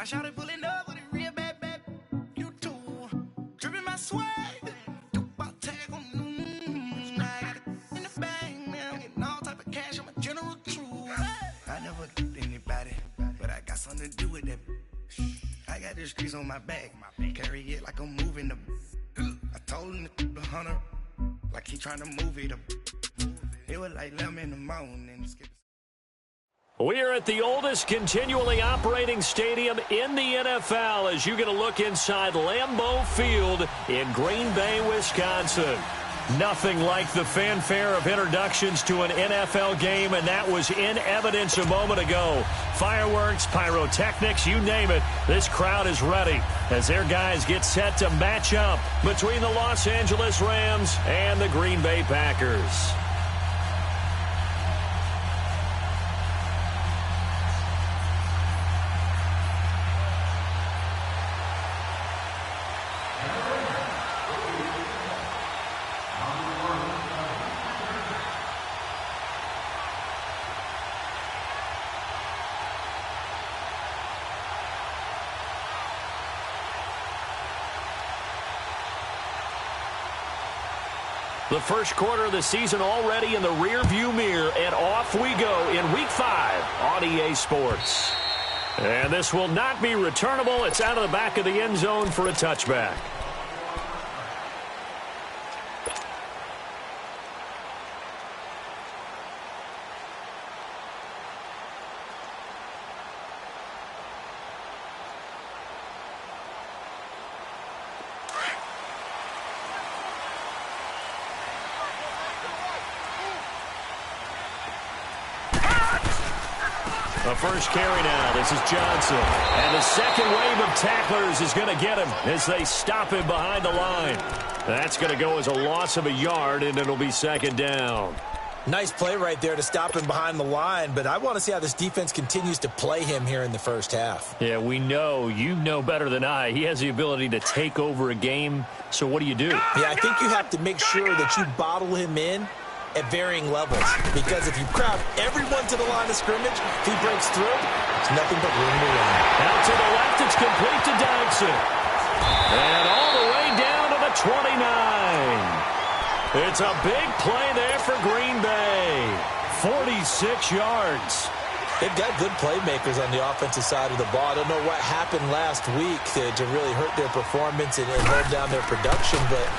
My shawty pulling up with a real bad, bad. You too. Dripping my swag. About tag on I got it in the bag, man. I'm getting all type of cash. I'm a general true. I never did anybody, but I got something to do with that. I got the streets on my back. Carry it like I'm moving the. I told him the 100, like he trying to move it up. It was like 11 in the morning. We are at the oldest continually operating stadium in the NFL as you get a look inside Lambeau Field in Green Bay, Wisconsin. Nothing like the fanfare of introductions to an NFL game, and that was in evidence a moment ago. Fireworks, pyrotechnics, you name it. This crowd is ready as their guys get set to match up between the Los Angeles Rams and the Green Bay Packers. The first quarter of the season already in the rearview mirror, and off we go in Week 5 on EA Sports. And this will not be returnable. It's out of the back of the end zone for a touchback. The first carry now. This is Johnson. And the second wave of tacklers is going to get him as they stop him behind the line. That's going to go as a loss of a yard, and it'll be second down. Nice play right there to stop him behind the line, but I want to see how this defense continues to play him here in the first half. Yeah, we know. You know better than I. He has the ability to take over a game, so what do? Yeah, I think you have to make sure that you bottle him in at varying levels, because if you crowd everyone to the line of scrimmage, if he breaks through, it's nothing but room to run. Out to the left, it's complete to Dodson. And all the way down to the 29. It's a big play there for Green Bay. 46 yards. They've got good playmakers on the offensive side of the ball. I don't know what happened last week to really hurt their performance and hold down their production, but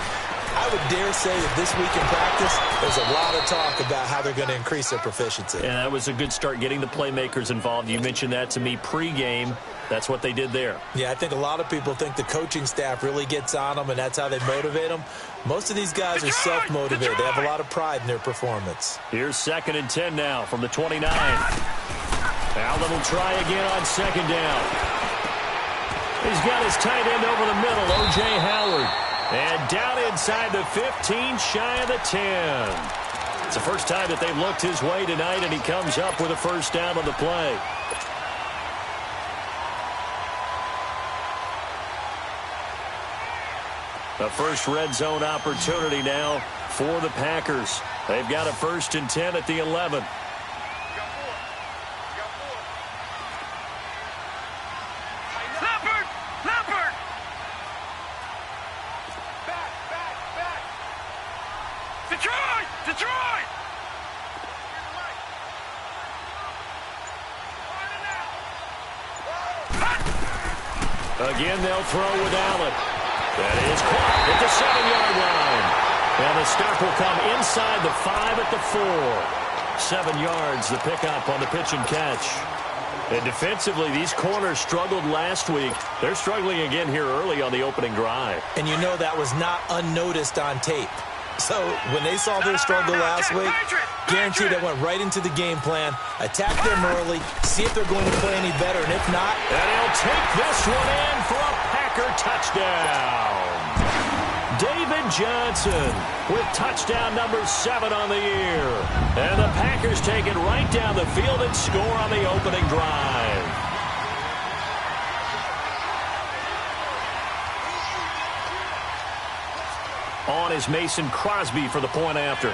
I would dare say that this week in practice, there's a lot of talk about how they're going to increase their proficiency. And that was a good start, getting the playmakers involved. You mentioned that to me pregame. That's what they did there. Yeah, I think a lot of people think the coaching staff really gets on them, and that's how they motivate them. Most of these guys are self-motivated. They have a lot of pride in their performance. Here's 2nd and 10 now from the 29. Allen will try again on 2nd down. He's got his tight end over the middle, O.J. Howard. And down inside the 15, shy of the 10. It's the first time that they've looked his way tonight, and he comes up with a first down on the play. The first red zone opportunity now for the Packers. They've got a 1st and 10 at the 11. Again, they'll throw with Allen. That is caught at the 7-yard line. And the stop will come inside the 5 at the 4. 7 yards, the pickup on the pitch and catch. And defensively, these corners struggled last week. They're struggling again here early on the opening drive. And you know that was not unnoticed on tape. So when they saw their struggle last week, guaranteed they went right into the game plan, attack them early, see if they're going to play any better, and if not, and he'll take this one in for a Packer touchdown. David Johnson with touchdown number 7 on the year. And the Packers take it right down the field and score on the opening drive. On is Mason Crosby for the point after.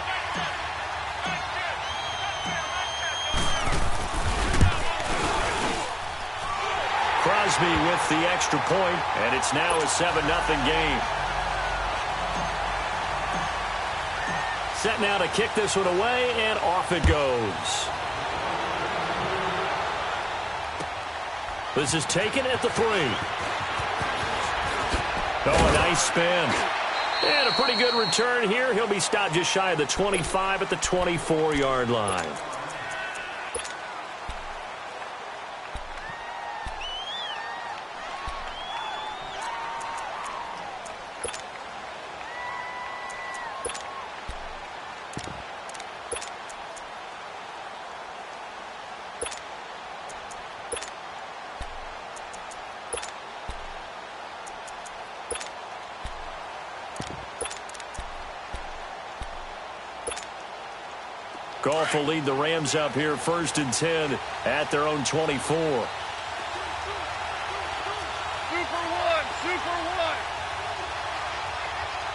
Crosby with the extra point, and it's now a 7-0 game. Set now to kick this one away, and off it goes. This is taken at the 3. Oh, a nice spin. And a pretty good return here. He'll be stopped just shy of the 25 at the 24-yard line. Goff will lead the Rams up here 1st and 10 at their own 24. Super one.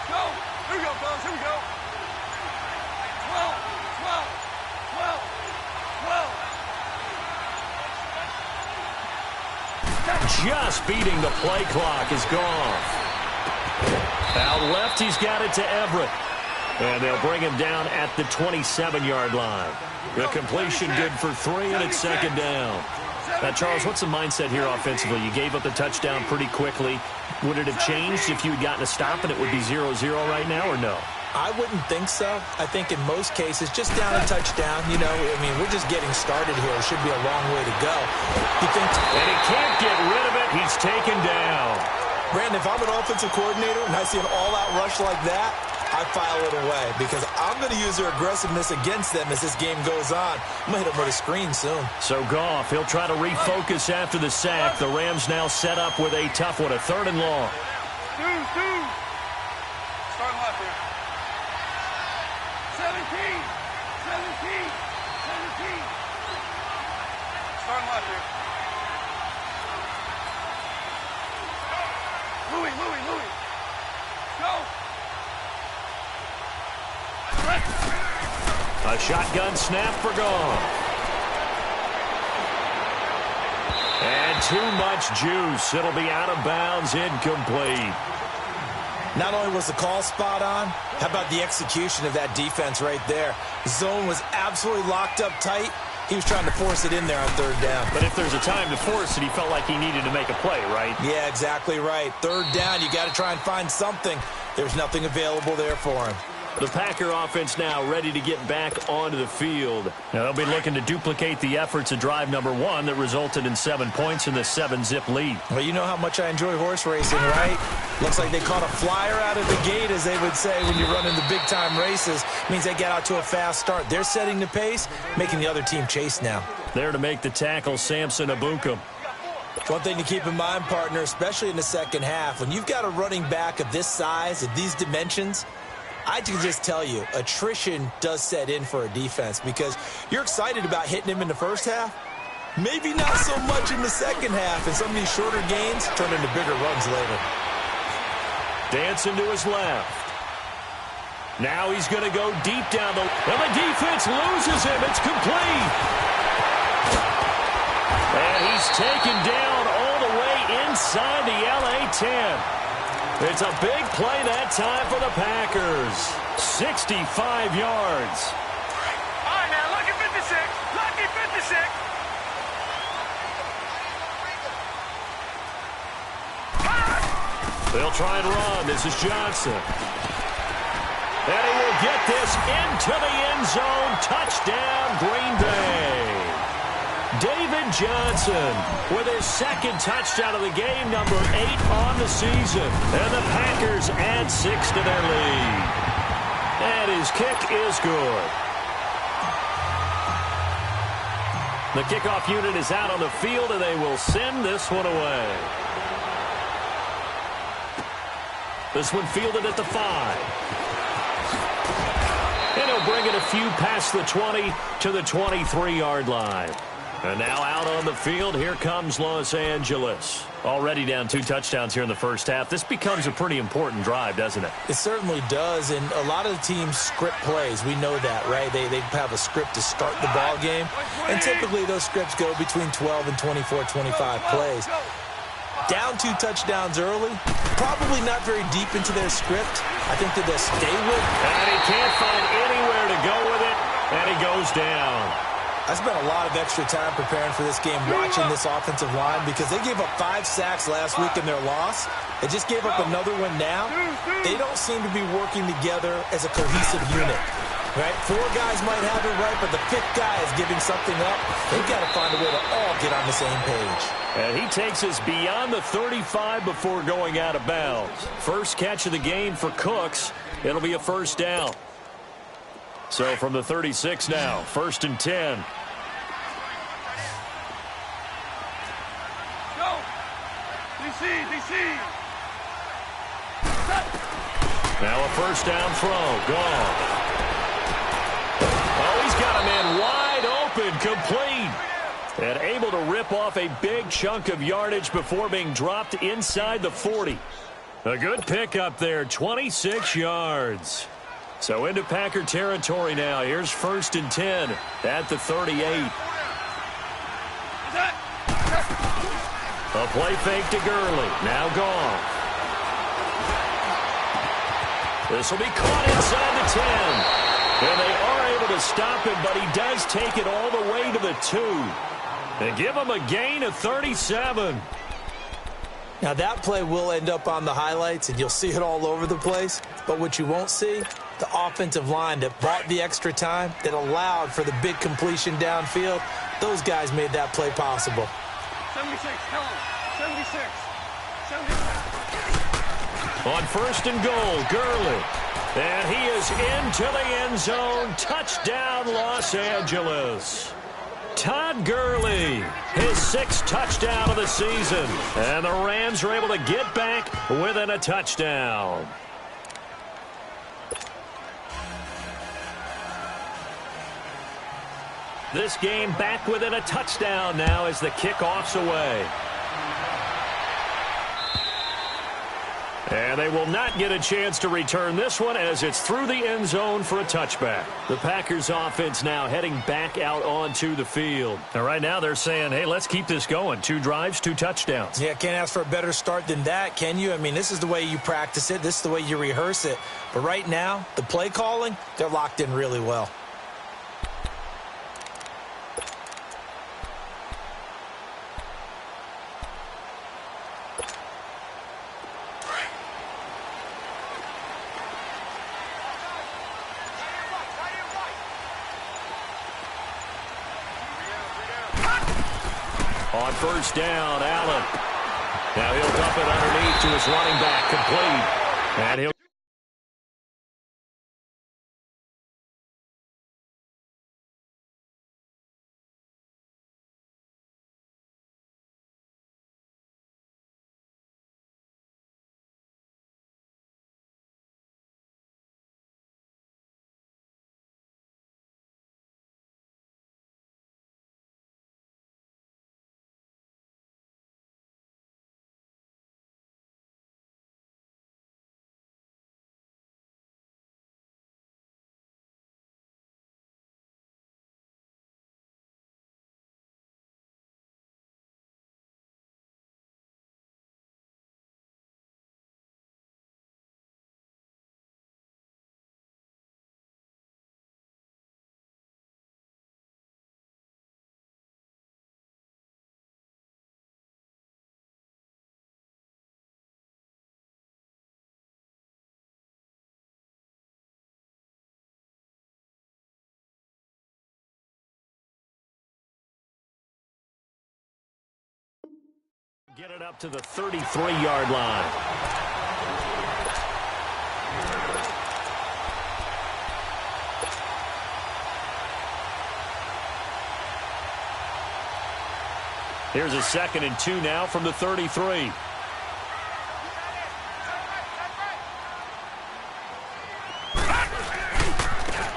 Go. Here we go, fellas. Here we go. 12, 12, 12, 12. Just beating the play clock is Goff. Out left, he's got it to Everett. And they'll bring him down at the 27-yard line. The completion good for 3, and it's 2nd down. Now, Charles, what's the mindset here offensively? You gave up the touchdown pretty quickly. Would it have changed if you had gotten a stop and it would be 0-0 right now, or no? I wouldn't think so. I think in most cases, just down a touchdown, you know, I mean, we're just getting started here. It should be a long way to go. You think, and he can't get rid of it. He's taken down. Brandon, if I'm an offensive coordinator and I see an all-out rush like that, I file it away because I'm going to use their aggressiveness against them as this game goes on. I'm going to hit them with a screen soon. So Goff, he'll try to refocus after the sack. The Rams now set up with a tough one, a 3rd and long. Starting left here. 17. Starting left here. Louis. Go. A shotgun snap for Goff. And too much juice. It'll be out of bounds, incomplete. Not only was the call spot on, how about the execution of that defense right there? The zone was absolutely locked up tight. He was trying to force it in there on 3rd down. But if there's a time to force it, he felt like he needed to make a play, right? Yeah, exactly right. 3rd down, you got to try and find something. There's nothing available there for him. The Packer offense now ready to get back onto the field. Now they'll be looking to duplicate the efforts of drive number 1 that resulted in 7 points in the 7-zip lead. Well, you know how much I enjoy horse racing, right? Looks like they caught a flyer out of the gate, as they would say when you're running the big-time races. Means they get out to a fast start. They're setting the pace, making the other team chase now. There to make the tackle, Samson Ebukam. One thing to keep in mind, partner, especially in the second half, when you've got a running back of this size, of these dimensions, I can just tell you, attrition does set in for a defense because you're excited about hitting him in the first half. Maybe not so much in the second half, and some of these shorter gains turn into bigger runs later. Dancing to his left. Now he's going to go deep down the... And the defense loses him. It's complete. And he's taken down all the way inside the LA 10. It's a big play that time for the Packers. 65 yards. All right, now, lucky 56. Lucky 56. They'll try and run. This is Johnson. And he will get this into the end zone. Touchdown, Green Bay. David Johnson with his 2nd touchdown of the game, number 8 on the season. And the Packers add 6 to their lead. And his kick is good. The kickoff unit is out on the field, and they will send this one away. This one fielded at the 5. And he'll bring it a few past the 20 to the 23-yard line. And now out on the field, here comes Los Angeles. Already down 2 touchdowns here in the first half. This becomes a pretty important drive, doesn't it? It certainly does, and a lot of the teams script plays. We know that, right? They have a script to start the ball game, and typically those scripts go between 12 and 24, 25 plays. Down 2 touchdowns early, probably not very deep into their script. I think that they'll stay with it. And he can't find anywhere to go with it, and he goes down. I spent a lot of extra time preparing for this game, watching this offensive line, because they gave up 5 sacks last week in their loss. They just gave up another one now. They don't seem to be working together as a cohesive unit. Right? 4 guys might have it right, but the 5th guy is giving something up. They've got to find a way to all get on the same page. And he takes us beyond the 35 before going out of bounds. First catch of the game for Cooks. It'll be a first down. So from the 36 now, 1st and 10. Go! DC! Now a first down throw. Gone. Oh, he's got a man wide open, complete. And able to rip off a big chunk of yardage before being dropped inside the 40. A good pickup there, 26 yards. So into Packer territory now. Here's 1st and 10 at the 38. A play fake to Gurley. Now gone. This will be caught inside the 10. And they are able to stop him, but he does take it all the way to the 2. And give him a gain of 37. Now, that play will end up on the highlights, and you'll see it all over the place. But what you won't see, the offensive line that bought the extra time, that allowed for the big completion downfield, those guys made that play possible. 76, tell him. 76. On 1st and goal, Gurley. And he is into the end zone. Touchdown, Los Angeles. Todd Gurley, his 6th touchdown of the season. And the Rams are able to get back within a touchdown. This game back within a touchdown now as the kickoff's away. And they will not get a chance to return this one as it's through the end zone for a touchback. The Packers offense now heading back out onto the field. And right now they're saying, hey, let's keep this going. 2 drives, 2 touchdowns. Yeah, can't ask for a better start than that, can you? I mean, this is the way you practice it. This is the way you rehearse it. But right now, the play calling, they're locked in really well. On 1st down, Allen. Now he'll dump it underneath to his running back, complete. And he'll get it up to the 33-yard line. Here's a 2nd and 2 now from the 33.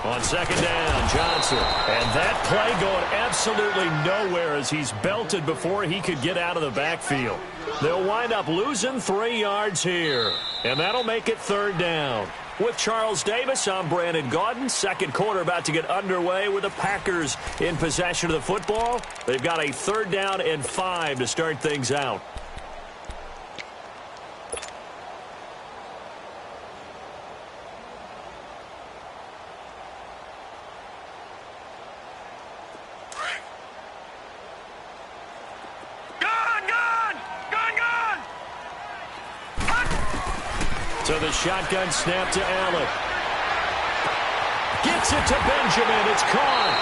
On 2nd down, Johnson. And that play going absolutely nowhere as he's belted before he could get out of the backfield. They'll wind up losing 3 yards here. And that'll make it 3rd down. With Charles Davis, I'm Brandon Gaudin. 2nd quarter about to get underway with the Packers in possession of the football. They've got a 3rd down and 5 to start things out. So the shotgun snap to Allen. Gets it to Benjamin. It's caught.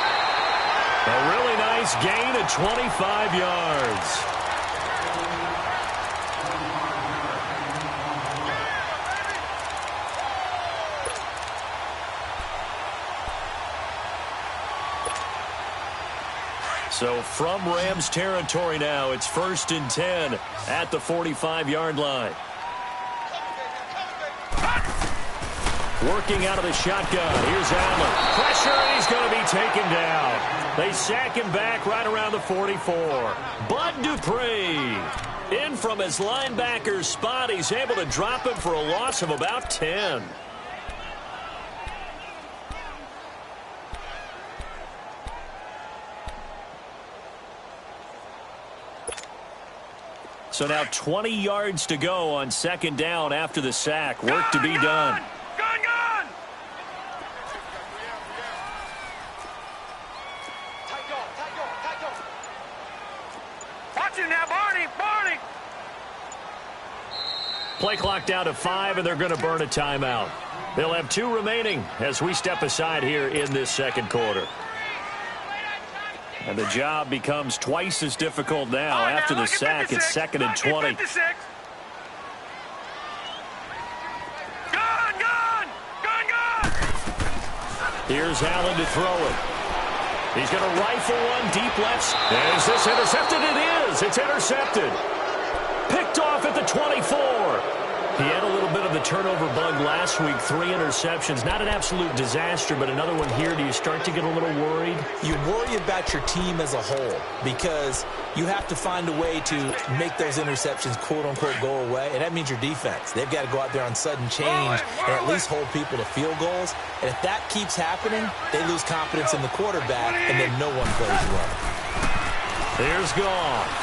A really nice gain of 25 yards. So from Rams territory now, it's 1st and 10 at the 45-yard line. Working out of the shotgun. Here's Allen. Pressure, and he's going to be taken down. They sack him back right around the 44. Bud Dupree in from his linebacker's spot. He's able to drop him for a loss of about 10. So now 20 yards to go on 2nd down after the sack. Work to be done. Gun! Watch him now, Barney! Play clock down to 5, and they're going to burn a timeout. They'll have 2 remaining as we step aside here in this 2nd quarter. And the job becomes twice as difficult now after the sack. It's 2nd and 20. Gun! Here's Allen to throw it. He's going to rifle one deep left. Is this intercepted? It is. It's intercepted. Picked off at the 24. He had a little bit of the turnover bug last week. 3 interceptions. Not an absolute disaster, but another one here. Do you start to get a little worried? You worry about your team as a whole because you have to find a way to make those interceptions, quote-unquote, go away, and that means your defense. They've got to go out there on sudden change and at least hold people to field goals. And if that keeps happening, they lose confidence in the quarterback, and then no one plays well. Here's Goff.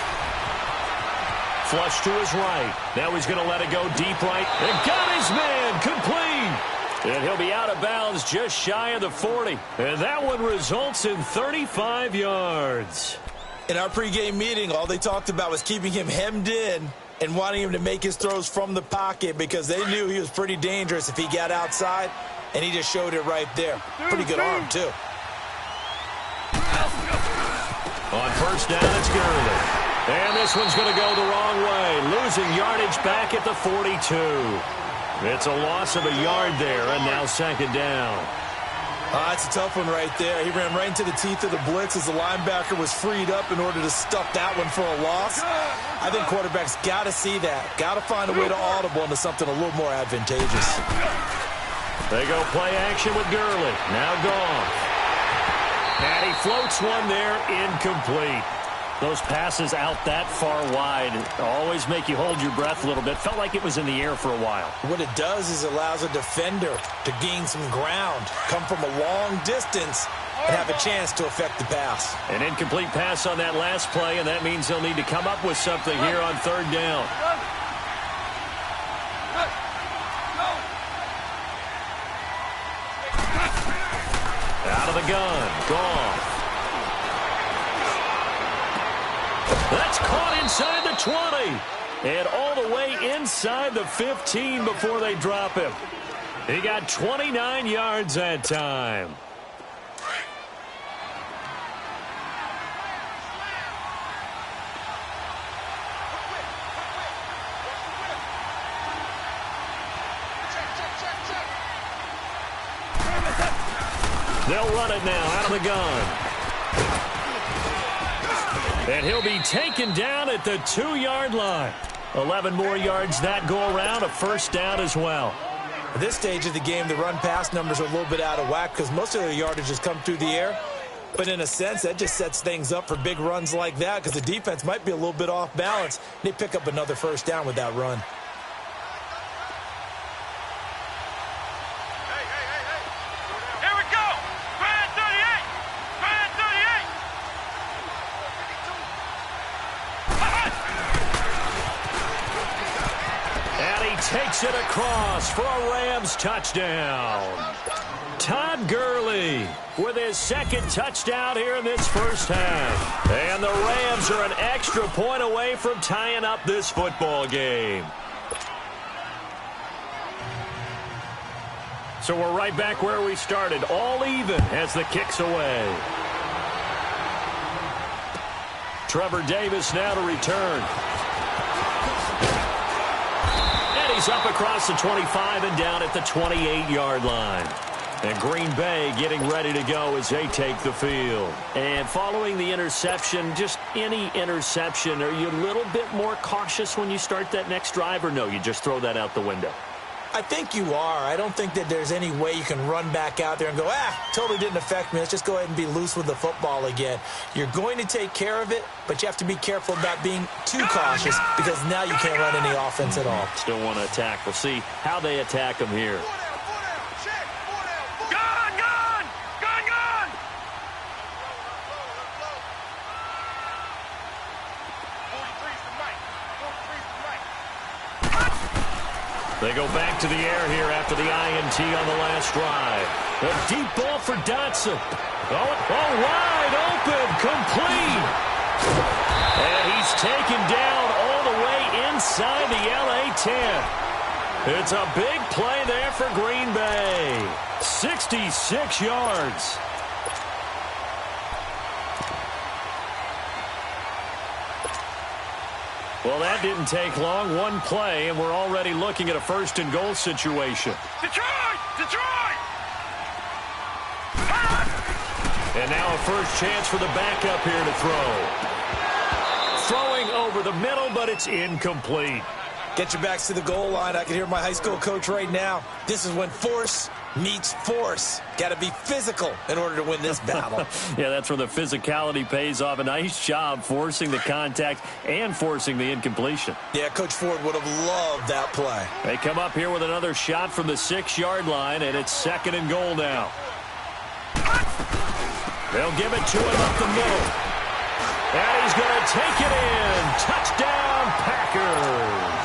Flush to his right. Now he's going to let it go deep right. And got his man complete. And he'll be out of bounds just shy of the 40. And that one results in 35 yards. In our pregame meeting, all they talked about was keeping him hemmed in and wanting him to make his throws from the pocket because they knew he was pretty dangerous if he got outside, and he just showed it right there. Pretty good arm, too. On 1st down, it's Gurley. And this one's going to go the wrong way. Losing yardage back at the 42. It's a loss of a yard there, and now 2nd down. It's a tough one right there. He ran right into the teeth of the blitz as the linebacker was freed up in order to stuff that one for a loss. I think quarterbacks got to see that. Got to find a way to audible into something a little more advantageous. They go play action with Gurley. Now Goff. And he floats one there, incomplete. Those passes out that far wide always make you hold your breath a little bit. Felt like it was in the air for a while. What it does is it allows a defender to gain some ground, come from a long distance, and have a chance to affect the pass. An incomplete pass on that last play, and that means they'll need to come up with something here on 3rd down. Out of the gun. Goff. That's caught inside the 20. And all the way inside the 15 before they drop him. He got 29 yards that time. They'll run it now out of the gun. And he'll be taken down at the 2-yard line. 11 more yards that go around, a 1st down as well. At this stage of the game, the run-pass numbers are a little bit out of whack because most of their yardage has come through the air. But in a sense, that just sets things up for big runs like that because the defense might be a little bit off balance. They pick up another 1st down with that run. Takes it across for a Rams touchdown. Todd Gurley with his 2nd touchdown here in this 1st half. And the Rams are an extra point away from tying up this football game. So we're right back where we started, all even as the kick's away. Trevor Davis now to return. And he's up across the 25 and down at the 28-yard line. And Green Bay getting ready to go as they take the field. And following the interception, just any interception, are you a little bit more cautious when you start that next drive, or no, you just throw that out the window? I think you are. I don't think that there's any way you can run back out there and go, totally didn't affect me. Let's just go ahead and be loose with the football again. You're going to take care of it, but you have to be careful about being too cautious because now you can't run any offense at all. Still want to attack. We'll see how they attack them here. They go back to the air here after the INT on the last drive. A deep ball for Dotson. Oh, wide open, complete. And he's taken down all the way inside the LA 10. It's a big play there for Green Bay. 66 yards. Well, that didn't take long. One play, and we're already looking at a first-and-goal situation. Detroit! Detroit! And now a first chance for the backup here to throw. Throwing over the middle, but it's incomplete. Get your backs to the goal line. I can hear my high school coach right now. This is when force meets force. Got to be physical in order to win this battle. Yeah, that's where the physicality pays off. A nice job forcing the contact and forcing the incompletion. Yeah, Coach Ford would have loved that play. They come up here with another shot from the 6-yard line, and it's second and goal now. They'll give it to him up the middle. And he's going to take it in. Touchdown, Packers.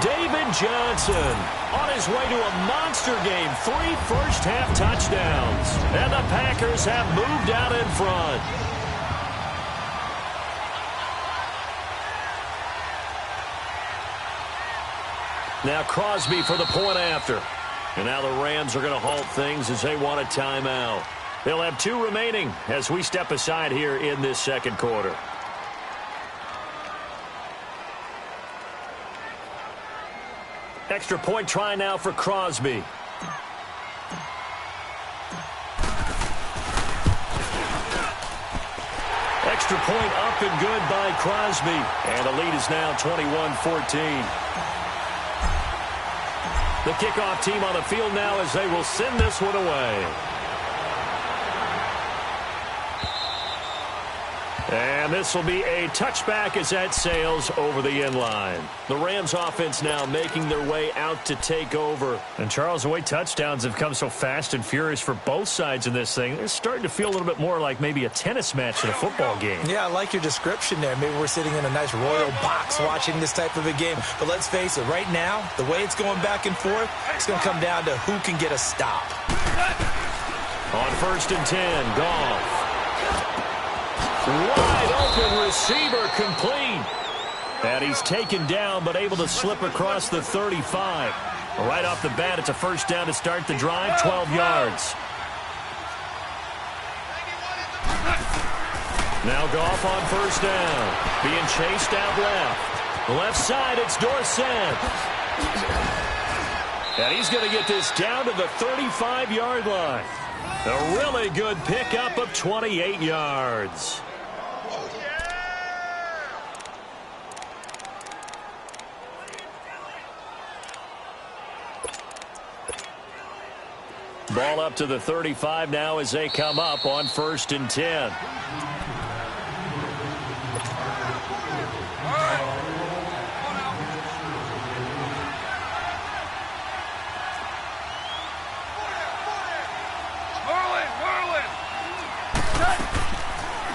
David Johnson on his way to a monster game. 3 first-half touchdowns. And the Packers have moved out in front. Now Crosby for the point after. And now the Rams are going to halt things as they want a timeout. They'll have 2 remaining as we step aside here in this second quarter. Extra point try now for Crosby. Extra point up and good by Crosby. And the lead is now 21-14. The kickoff team on the field now as they will send this one away. And this will be a touchback as that sails over the end line. The Rams offense now making their way out to take over. And Charles, the way touchdowns have come so fast and furious for both sides in this thing, it's starting to feel a little bit more like maybe a tennis match than a football game. Yeah, I like your description there. Maybe we're sitting in a nice royal box watching this type of a game. But let's face it, right now, the way it's going back and forth, it's going to come down to who can get a stop. On 1st and 10, Goff. Wide open receiver complete. And he's taken down but able to slip across the 35. Right off the bat, it's a first down to start the drive, 12 yards. Now Goff on first down. Being chased out left. Left side, it's Dorsett. And he's going to get this down to the 35-yard line. A really good pickup of 28 yards. Ball up to the 35 now as they come up on 1st and 10.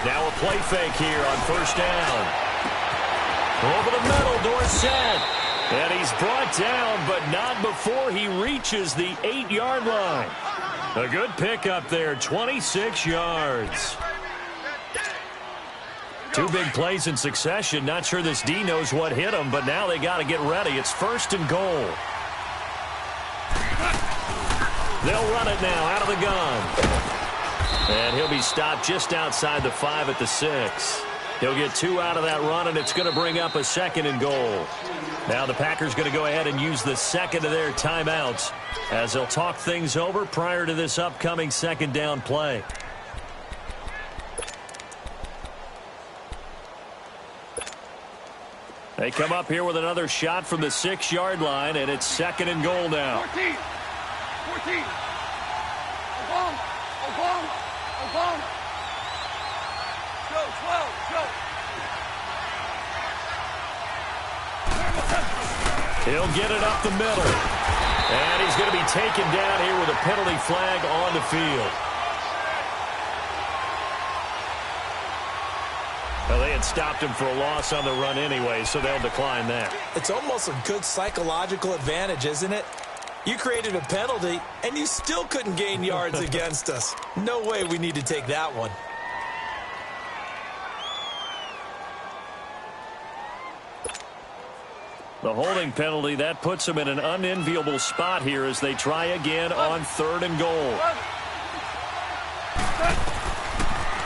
Now a play fake here on first down. Over the middle, Dorsett. And he's brought down, but not before he reaches the 8-yard line. A good pickup there, 26 yards. 2 big plays in succession. Not sure this D knows what hit him, but now they got to get ready. It's 1st and goal. They'll run it now out of the gun. And he'll be stopped just outside the 5 at the 6. He'll get 2 out of that run, and it's going to bring up a 2nd and goal. Now the Packers going to go ahead and use the second of their timeouts as they'll talk things over prior to this upcoming 2nd down play. They come up here with another shot from the 6-yard line, and it's 2nd and goal now. 14. Oklahoma. Go, 12, go. He'll get it up the middle. And he's going to be taken down here with a penalty flag on the field. Well, they had stopped him for a loss on the run anyway, so they'll decline that. It's almost a good psychological advantage, isn't it? You created a penalty, and you still couldn't gain yards against us. No way we need to take that one. The holding penalty, that puts them in an unenviable spot here as they try again on 3rd and goal.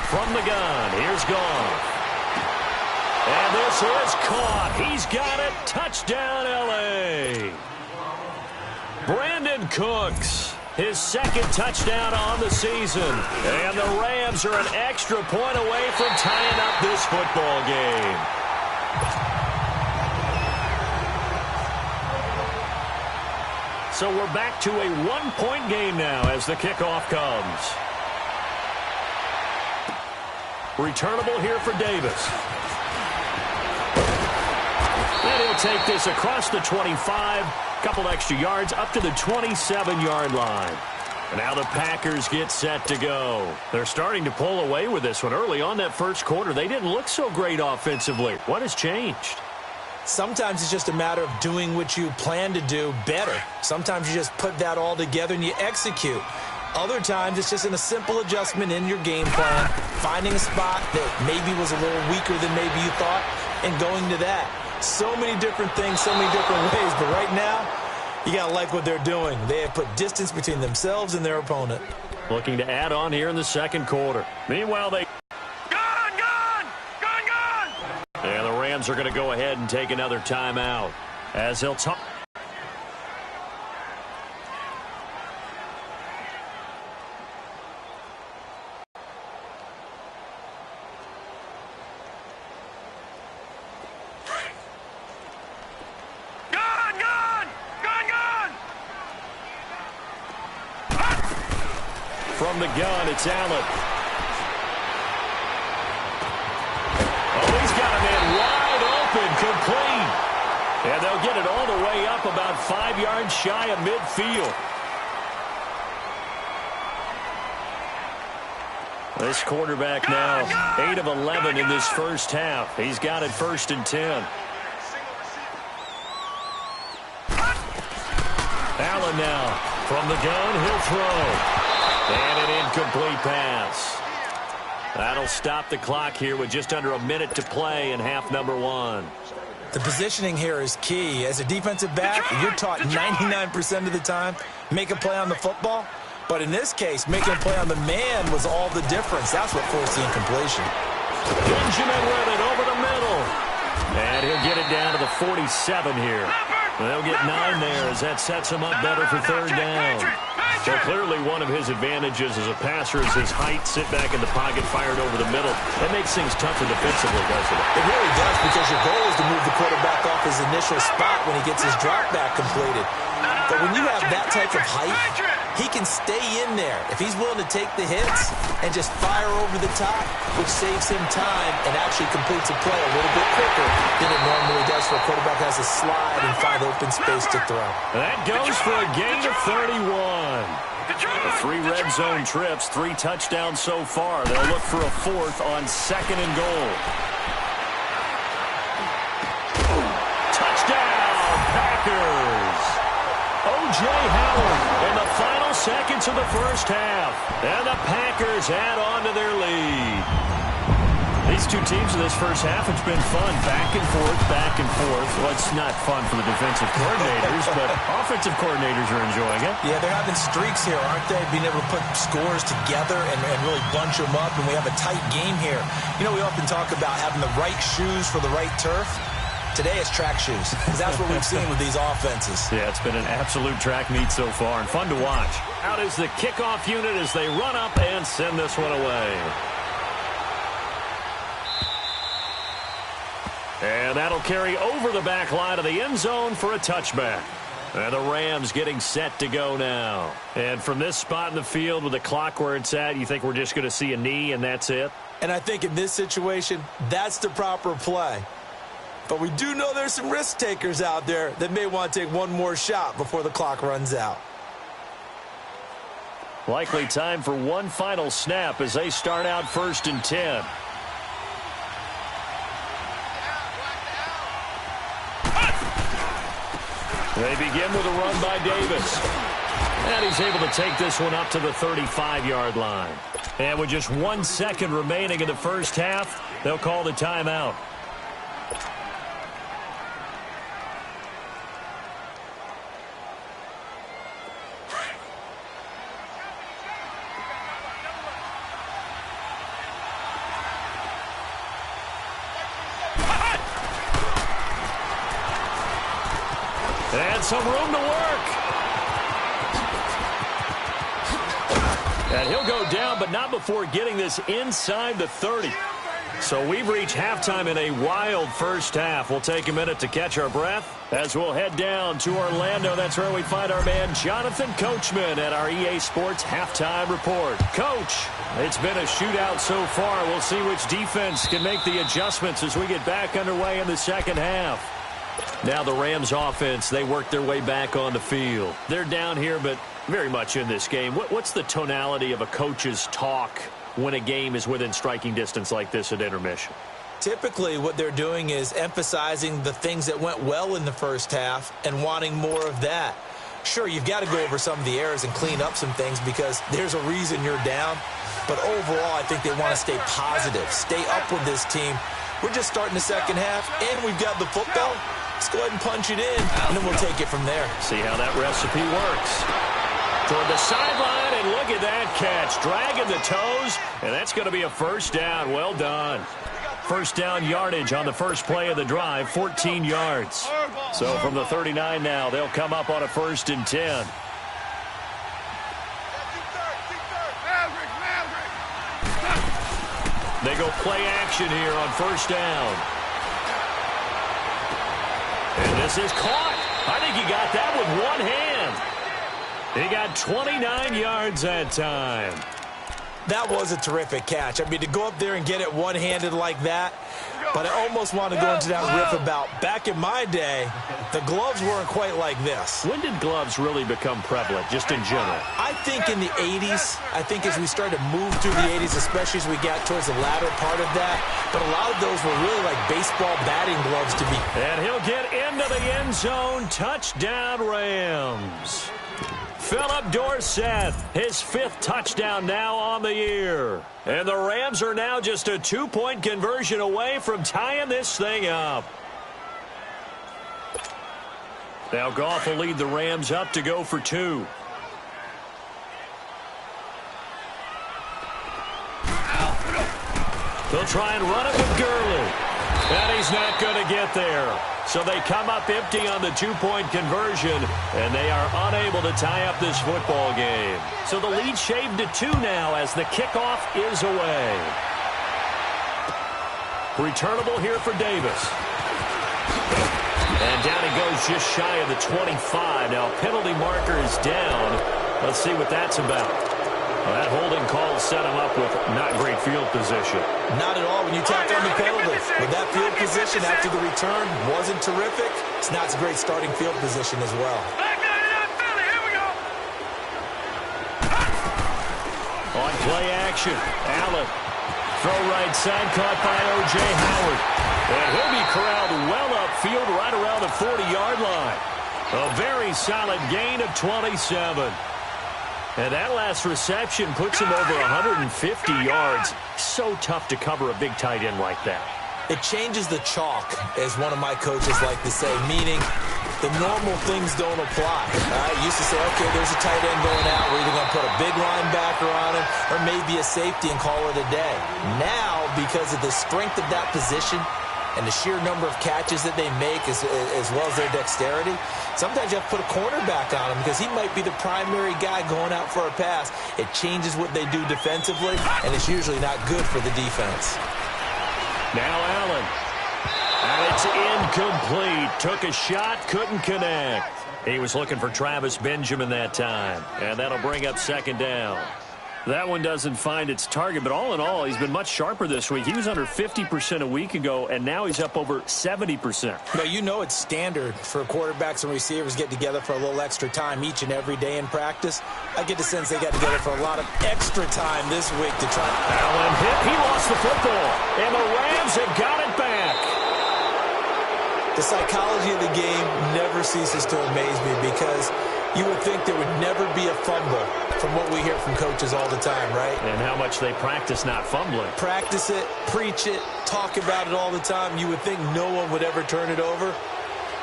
From the gun, here's Goff. And this is caught. He's got it. Touchdown, L.A. Brandon Cooks, his 2nd touchdown on the season. And the Rams are an extra point away from tying up this football game. So we're back to a 1-point game now as the kickoff comes. Returnable here for Davis. And he'll take this across the 25, couple extra yards up to the 27-yard line. And now the Packers get set to go. They're starting to pull away with this one. Early on that first quarter, they didn't look so great offensively. What has changed? Sometimes it's just a matter of doing what you plan to do better. Sometimes you just put that all together and you execute. Other times it's just in a simple adjustment in your game plan, finding a spot that maybe was a little weaker than maybe you thought, and going to that. So many different things, so many different ways, but right now, you got to like what they're doing. They have put distance between themselves and their opponent. Looking to add on here in the 2nd quarter. Meanwhile, they... And the Rams are going to go ahead and take another timeout as he'll talk. From the gun, it's Allen. Oh, he's got a man wide open, complete. And they'll get it all the way up about 5 yards shy of midfield. This quarterback now 8 of 11 in this first half. He's got it 1st and 10. Allen now from the gun, he'll throw. And an incomplete pass. That'll stop the clock here with just under a minute to play in half number 1. The positioning here is key. As a defensive back, you're taught 99% of the time, make a play on the football. But in this case, making a play on the man was all the difference. That's what forced the incompletion. Benjamin with it over the middle. And he'll get it down to the 47 here. They'll get 9 there as that sets him up better for 3rd down. So clearly one of his advantages as a passer is his height, sit back in the pocket, fired over the middle. That makes things tougher defensively, doesn't it? It really does, because your goal is to move the quarterback off his initial spot when he gets his drop back completed. But when you have that type of height, he can stay in there if he's willing to take the hits and just fire over the top, which saves him time and actually completes a play a little bit quicker than it normally does for a quarterback who has to slide and find open space to throw. That goes for a gain of 31. The 3 red zone trips, 3 touchdowns so far. They'll look for a 4th on 2nd and goal. Touchdown, Packers! O.J. Howard in the final seconds of the first half. And the Packers add on to their lead. These two teams in this first half, it's been fun. Back and forth, back and forth. Well, it's not fun for the defensive coordinators, but offensive coordinators are enjoying it. Yeah, they're having streaks here, aren't they? Being able to put scores together and really bunch them up, and we have a tight game here. You know, we often talk about having the right shoes for the right turf. Today it's track shoes, because that's what we've seen with these offenses. Yeah, it's been an absolute track meet so far, and fun to watch. Out is the kickoff unit as they run up and send this one away. And that'll carry over the back line of the end zone for a touchback. And the Rams getting set to go now. And from this spot in the field with the clock where it's at, you think we're just going to see a knee and that's it? And I think in this situation, that's the proper play. But we do know there's some risk takers out there that may want to take one more shot before the clock runs out. Likely time for one final snap as they start out 1st and 10. They begin with a run by Davis. And he's able to take this one up to the 35-yard line. And with just 1 second remaining in the first half, they'll call the timeout. And some room to work. And he'll go down, but not before getting this inside the 30. So we've reached halftime in a wild first half. We'll take a minute to catch our breath as we'll head down to Orlando. That's where we find our man Jonathan Coachman at our EA Sports Halftime Report. Coach, it's been a shootout so far. We'll see which defense can make the adjustments as we get back underway in the second half. Now the Rams offense, they work their way back on the field. They're down here, but very much in this game. What's the tonality of a coach's talk when a game is within striking distance like this at intermission? Typically, what they're doing is emphasizing the things that went well in the first half and wanting more of that. Sure, you've got to go over some of the errors and clean up some things because there's a reason you're down. But overall, I think they want to stay positive, stay up with this team. We're just starting the second half, and we've got the football. Let's go ahead and punch it in, and then we'll take it from there. See how that recipe works. Toward the sideline, and look at that catch. Dragging the toes, and that's going to be a first down. Well done. First down yardage on the first play of the drive, 14 yards. So from the 39 now, they'll come up on a 1st and 10. They go play action here on first down. And this is caught. I think he got that with one hand. He got 29 yards that time. That was a terrific catch. I mean, to go up there and get it one-handed like that, but I almost want to go into that riff about back in my day, the gloves weren't quite like this. When did gloves really become prevalent, just in general? I think in the 80s. I think as we started to move through the 80s, especially as we got towards the latter part of that. But a lot of those were really like baseball batting gloves to be. And he'll get into the end zone. Touchdown, Rams. Philip Dorsett, his 5th touchdown now on the year. And the Rams are now just a 2-point conversion away from tying this thing up. Now Goff will lead the Rams up to go for 2. They'll try and run it with Gurley. And he's not going to get there. So they come up empty on the 2-point conversion, and they are unable to tie up this football game. So the lead shaved to 2 now as the kickoff is away. Returnable here for Davis. And down he goes just shy of the 25. Now penalty marker is down. Let's see what that's about. Well, that holding call set him up with not great field position. Not at all when you tack on the penalty. With that field position after the return wasn't terrific. It's not a great starting field position as well. On play action, Allen. Throw right side caught by O.J. Howard. And he'll be corralled well upfield right around the 40-yard line. A very solid gain of 27. And that last reception puts him over 150 yards. So tough to cover a big tight end like that. It changes the chalk, as one of my coaches like to say, meaning the normal things don't apply. Used to say, okay, there's a tight end going out. We're either going to put a big linebacker on him or maybe a safety and call it a day. Now, because of the strength of that position and the sheer number of catches that they make as well as their dexterity, sometimes you have to put a cornerback on him because he might be the primary guy going out for a pass. It changes what they do defensively, and it's usually not good for the defense. Now Allen. And it's incomplete. Took a shot, couldn't connect. He was looking for Travis Benjamin that time, and that'll bring up second down. That one doesn't find its target, but all in all, he's been much sharper this week. He was under 50% a week ago, and now he's up over 70%. But you know it's standard for quarterbacks and receivers get together for a little extra time each and every day in practice. I get the sense they got together for a lot of extra time this week to try. Allen hit. He lost the football, and the Rams have got it back. The psychology of the game never ceases to amaze me because you would think there would never be a fumble from what we hear from coaches all the time, right? And how much they practice not fumbling. Practice it, preach it, talk about it all the time. You would think no one would ever turn it over.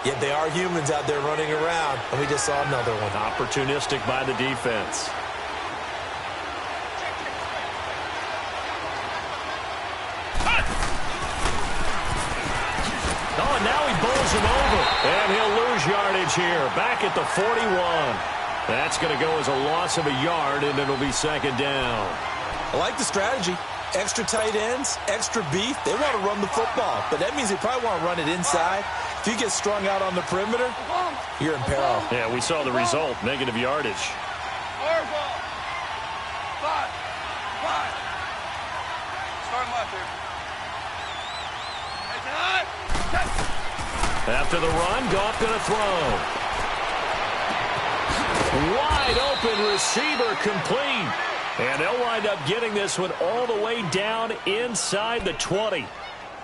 Yet they are humans out there running around, and we just saw another one. Opportunistic by the defense. Oh, and now he bowls him over. And he'll lose yardage here. Back at the 41. That's going to go as a loss of a yard, and it'll be second down. I like the strategy. Extra tight ends, extra beef. They want to run the football, but that means they probably want to run it inside. If you get strung out on the perimeter, you're in peril. Yeah, we saw the result, negative yardage. After the run, Goff going to throw. Wide open receiver complete. And they'll wind up getting this one all the way down inside the 20.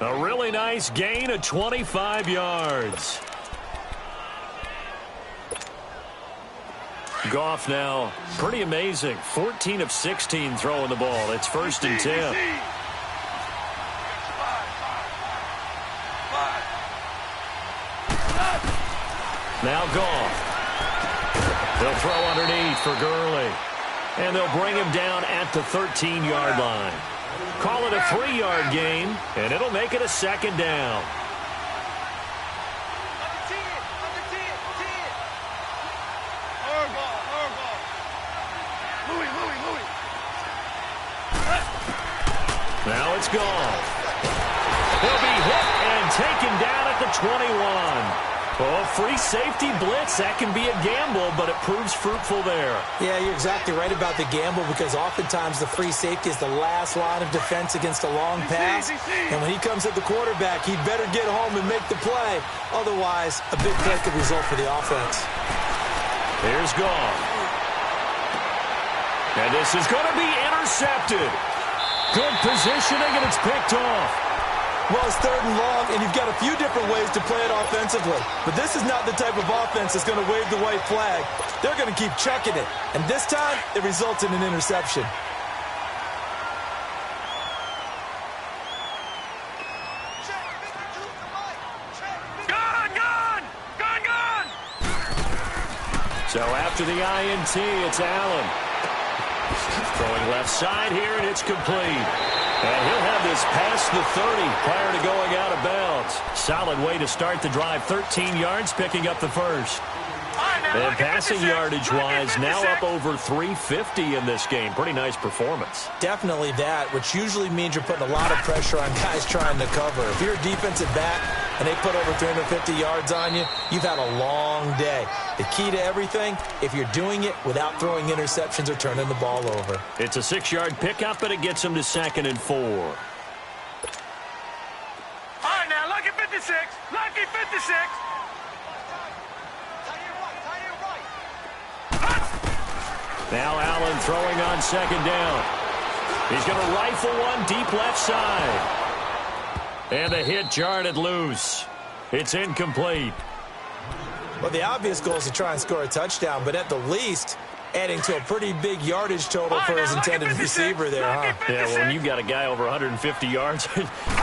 A really nice gain of 25 yards. Goff now, pretty amazing. 14 of 16 throwing the ball. It's 1st and 10. Now Goff. They'll throw underneath for Gurley. And they'll bring him down at the 13-yard line. Call it a 3-yard gain, and it'll make it a second down. Now it's Goff. He'll be hit and taken down at the 21. Oh, free safety blitz, that can be a gamble, but it proves fruitful there. Yeah, you're exactly right about the gamble because oftentimes the free safety is the last line of defense against a long pass. And when he comes at the quarterback, he'd better get home and make the play. Otherwise, a big play could result for the offense. Here's Goff. And this is going to be intercepted. Good positioning, and it's picked off. Well, it's 3rd and long, and you've got a few different ways to play it offensively. But this is not the type of offense that's going to wave the white flag. They're going to keep chucking it. And this time, it results in an interception. Gone! So after the INT, it's Allen. Throwing left side here, and it's complete. And he'll have this past the 30 prior to going out of bounds. Solid way to start the drive. 13 yards, picking up the first. And passing yardage-wise, now up over 350 in this game. Pretty nice performance. Definitely that, which usually means you're putting a lot of pressure on guys trying to cover. If you're a defensive back and they put over 350 yards on you, you've had a long day. The key to everything, if you're doing it without throwing interceptions or turning the ball over. It's a 6-yard pickup, and it gets him to 2nd and 4. All right, now, lucky 56. Lucky 56. Now Allen throwing on 2nd down. He's going to rifle one deep left side. And the hit jarred it loose. It's incomplete. Well, the obvious goal is to try and score a touchdown, but at the least, adding to a pretty big yardage total for his intended receiver there, huh? Yeah, well, when you've got a guy over 150 yards,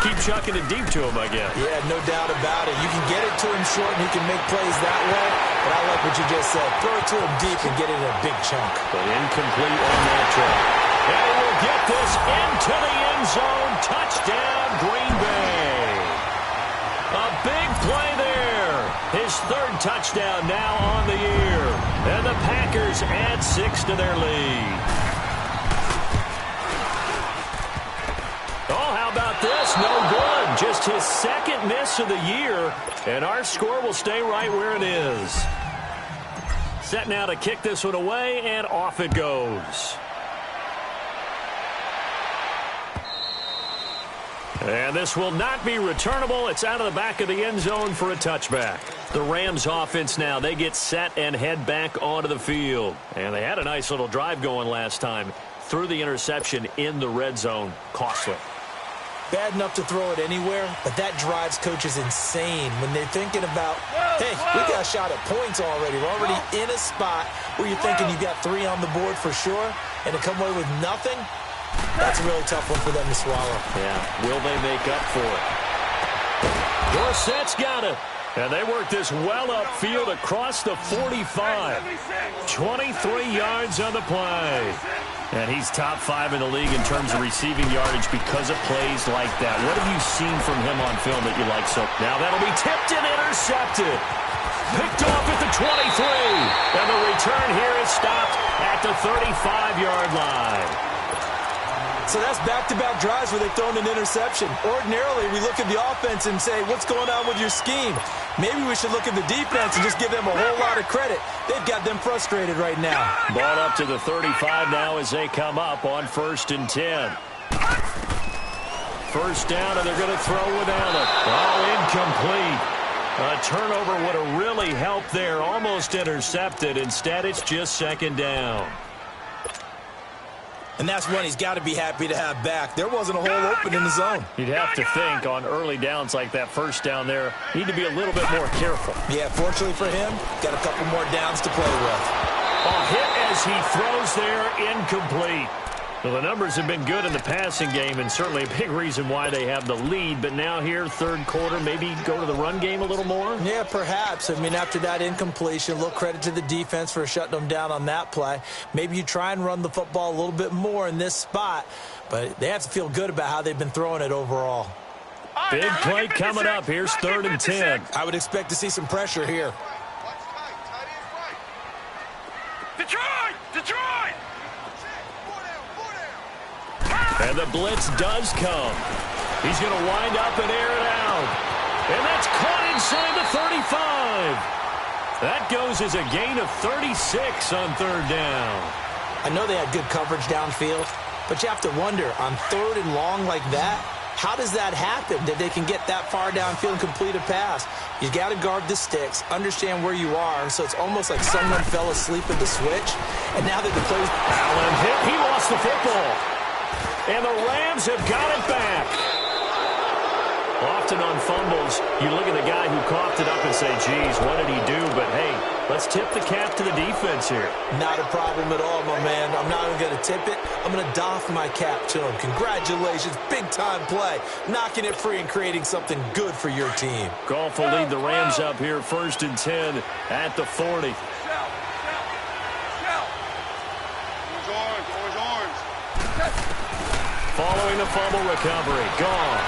keep chucking it deep to him, I guess. Yeah, no doubt about it. You can get it to him short, and he can make plays that way. But I like what you just said. Throw it to him deep and get it in a big chunk. But incomplete on that try. And he will get this into the end zone. Touchdown, Green Bay. A big play there. His third touchdown now on the year. And the Packers add 6 to their lead. Oh, how about this? No good. Just his second miss of the year. And our score will stay right where it is. Set now to kick this one away, and off it goes. And this will not be returnable. It's out of the back of the end zone for a touchback. The Rams offense now, they get set and head back onto the field. And they had a nice little drive going last time. Threw the interception in the red zone. Costly. Bad enough to throw it anywhere, but that drives coaches insane when they're thinking about, hey, we got a shot at points already. We're already in a spot where you're thinking you've got 3 on the board for sure, and to come away with nothing, that's a really tough one for them to swallow. Yeah, will they make up for it? Dorsett's got it. And they work this well upfield across the 45. 23 yards on the play. And he's top 5 in the league in terms of receiving yardage because of plays like that. What have you seen from him on film that you like so? Now that'll be tipped and intercepted. Picked off at the 23. And the return here is stopped at the 35-yard line. So that's back-to-back drives where they've thrown an interception. Ordinarily, we look at the offense and say, what's going on with your scheme? Maybe we should look at the defense and just give them a whole lot of credit. They've got them frustrated right now. Ball up to the 35 now as they come up on 1st and 10. First down, and they're going to throw without it. Oh, incomplete. A turnover would have really helped there. Almost intercepted. Instead, it's just 2nd down. And that's one he's got to be happy to have back. There wasn't a hole open in the zone. You'd have to think on early downs like that first down there, need to be a little bit more careful. Yeah, fortunately for him, got a couple more downs to play with. A hit as he throws there, incomplete. Well, the numbers have been good in the passing game, and certainly a big reason why they have the lead. But now here, 3rd quarter, maybe go to the run game a little more? Yeah, perhaps. I mean, after that incompletion, a little credit to the defense for shutting them down on that play. Maybe you try and run the football a little bit more in this spot, but they have to feel good about how they've been throwing it overall. Big play coming up. Here's 3rd and 10. I would expect to see some pressure here. Detroit! Detroit! And the blitz does come. He's going to wind up and air it out. And that's caught inside the 35. That goes as a gain of 36 on 3rd down. I know they had good coverage downfield, but you have to wonder, on 3rd and long like that, how does that happen that they can get that far downfield and complete a pass? You got to guard the sticks, understand where you are, so it's almost like someone fell asleep at the switch, and now that the play's... Allen hit. He lost the football. And the Rams have got it back. Often on fumbles, you look at the guy who coughed it up and say, geez, what did he do? But, hey, let's tip the cap to the defense here. Not a problem at all, my man. I'm not even going to tip it. I'm going to doff my cap to him. Congratulations. Big-time play. Knocking it free and creating something good for your team. Goff will lead the Rams up here 1st and 10 at the 40. Following the fumble recovery, Goff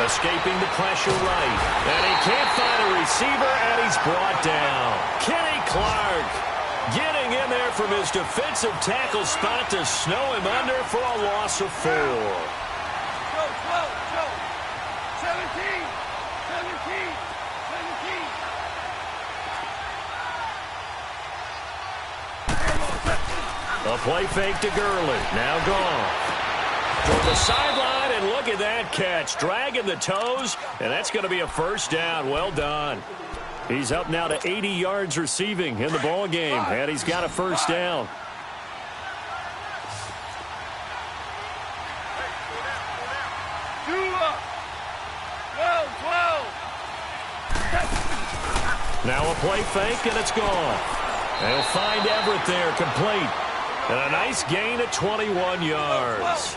escaping the pressure right. And he can't find a receiver, and he's brought down. Kenny Clark getting in there from his defensive tackle spot to snow him under for a loss of 4. Go, 17. A play fake to Gurley. Now Goff. Toward the sideline, and look at that catch. Dragging the toes, and that's going to be a 1st down. Well done. He's up now to 80 yards receiving in the ball game, and he's got a 1st down. Now a play fake, and it's gone. They'll find Everett there, complete. And a nice gain of 21 yards.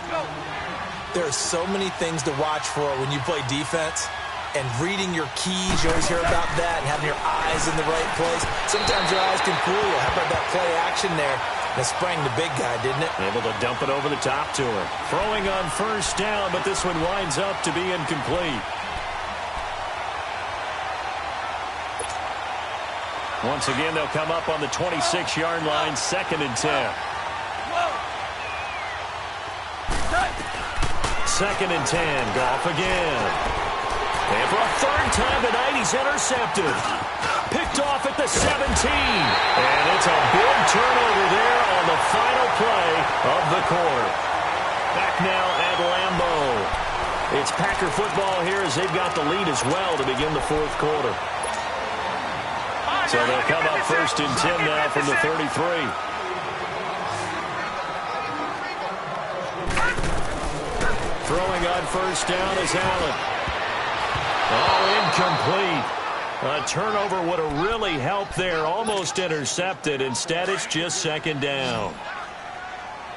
There are so many things to watch for when you play defense. And reading your keys, you always hear about that, and having your eyes in the right place. Sometimes your eyes can fool you. How about that play action there? That sprang the big guy, didn't it? Able to dump it over the top to him. Throwing on first down, but this one winds up to be incomplete. Once again, they'll come up on the 26-yard line, 2nd and 10. 2nd and 10, Goff again. And for a 3rd time tonight, he's intercepted. Picked off at the 17. And it's a big turnover there on the final play of the quarter. Back now at Lambeau. It's Packer football here as they've got the lead as well to begin the 4th quarter. So they'll come up 1st and 10 now from the 33. Throwing on first down is Allen. Oh, incomplete. A turnover would have really helped there. Almost intercepted. Instead, it's just 2nd down.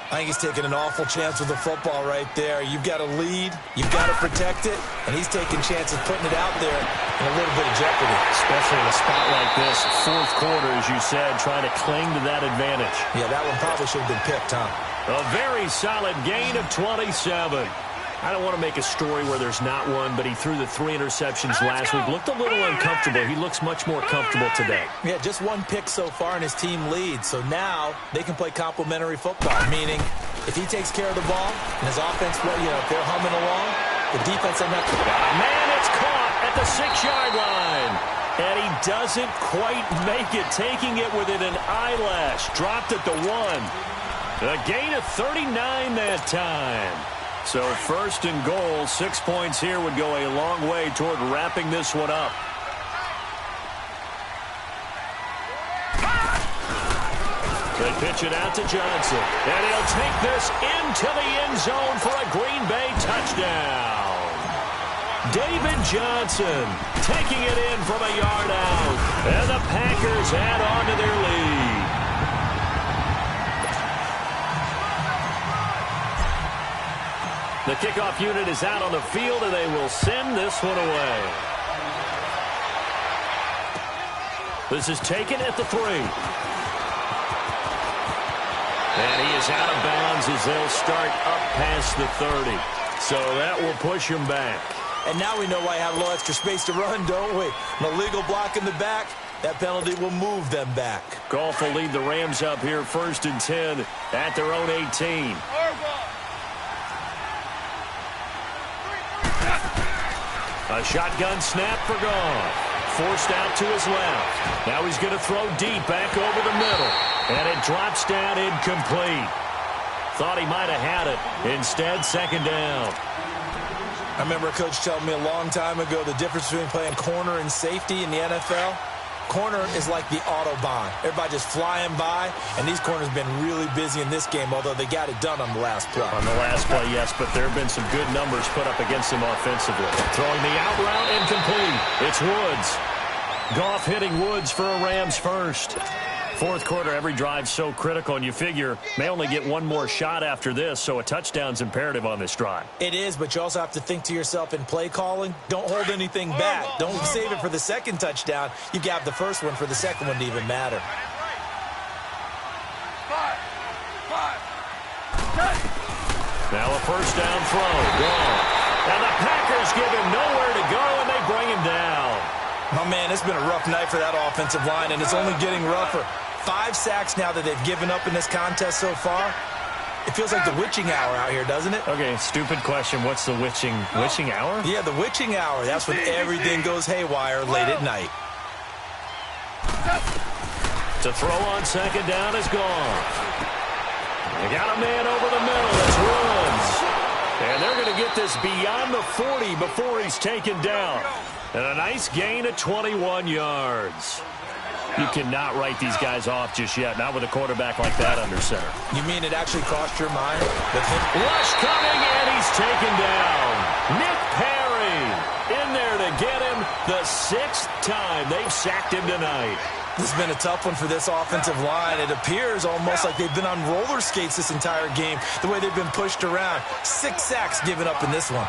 I think he's taking an awful chance with the football right there. You've got a lead. You've got to protect it. And he's taking chances putting it out there in a little bit of jeopardy. Especially in a spot like this, 4th quarter, as you said, trying to cling to that advantage. Yeah, that one probably should have been picked, huh? A very solid gain of 27. I don't want to make a story where there's not one, but he threw the 3 interceptions last week. Looked a little uncomfortable. He looks much more comfortable today. Yeah, just 1 pick so far and his team leads. So now they can play complementary football, meaning if he takes care of the ball and his offense, if they're humming along, the defense on that. Man, it's caught at the 6-yard line. And he doesn't quite make it, taking it within an eyelash. Dropped at the 1. A gain of 39 that time. So 1st and goal, 6 points here would go a long way toward wrapping this one up. They pitch it out to Johnson. And he'll take this into the end zone for a Green Bay touchdown. David Johnson taking it in from a yard out. And the Packers add on to their lead. The kickoff unit is out on the field, and they will send this one away. This is taken at the 3. And he is out of bounds as they'll start up past the 30. So that will push him back. And now we know why I have a little extra space to run, don't we? An illegal block in the back. That penalty will move them back. Goff will lead the Rams up here 1st and 10 at their own 18. A shotgun snap for Goff. Forced out to his left. Now he's going to throw deep back over the middle. And it drops down incomplete. Thought he might have had it. Instead, 2nd down. I remember a coach telling me a long time ago the difference between playing corner and safety in the NFL. Corner is like the Autobahn. Everybody just flying by, and these corners have been really busy in this game, although they got it done on the last play. On the last play, yes, but there have been some good numbers put up against them offensively. Throwing the out route, incomplete. It's Woods. Goff hitting Woods for a Rams first. 4th quarter, every drive so critical, and you figure may only get one more shot after this, so a touchdown's imperative on this drive. It is, but you also have to think to yourself in play calling, don't hold anything back. Don't save it for the 2nd touchdown. You got the 1st one for the 2nd one to even matter. Now a 1st down throw. Gone. And the Packers give him nowhere to go, and they bring him down. Oh, man, it's been a rough night for that offensive line, and it's only getting rougher. 5 sacks now that they've given up in this contest so far. It feels like the witching hour out here, doesn't it? Okay, stupid question. What's the witching hour? Yeah, the witching hour. That's when everything goes haywire late at night. To throw on 2nd down is gone. They got a man over the middle. It's Woods. And they're going to get this beyond the 40 before he's taken down. And a nice gain of 21 yards. You cannot write these guys off just yet, not with a quarterback like that under center. You mean it actually crossed your mind? Rush coming, and he's taken down. Nick Perry in there to get him the 6th time they've sacked him tonight. This has been a tough one for this offensive line. It appears almost like they've been on roller skates this entire game, the way they've been pushed around. 6 sacks given up in this one.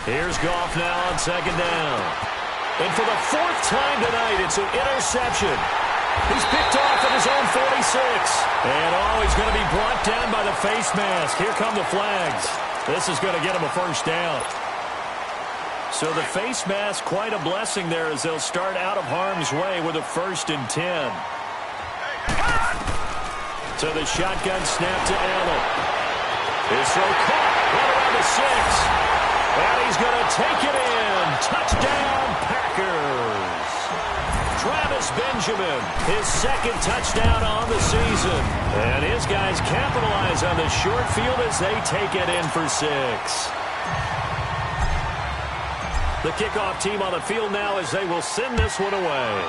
Here's Goff now on second down. And for the 4th time tonight, it's an interception. He's picked off at his own 46. And he's going to be brought down by the face mask. Here come the flags. This is going to get him a first down. So the face mask, quite a blessing there as they'll start out of harm's way with a 1st and 10. So the shotgun snap to Allen. His throw caught right around the 6. And he's going to take it in. Touchdown, Packers. Travis Benjamin, his 2nd touchdown on the season. And his guys capitalize on the short field as they take it in for 6. The kickoff team on the field now as they will send this one away.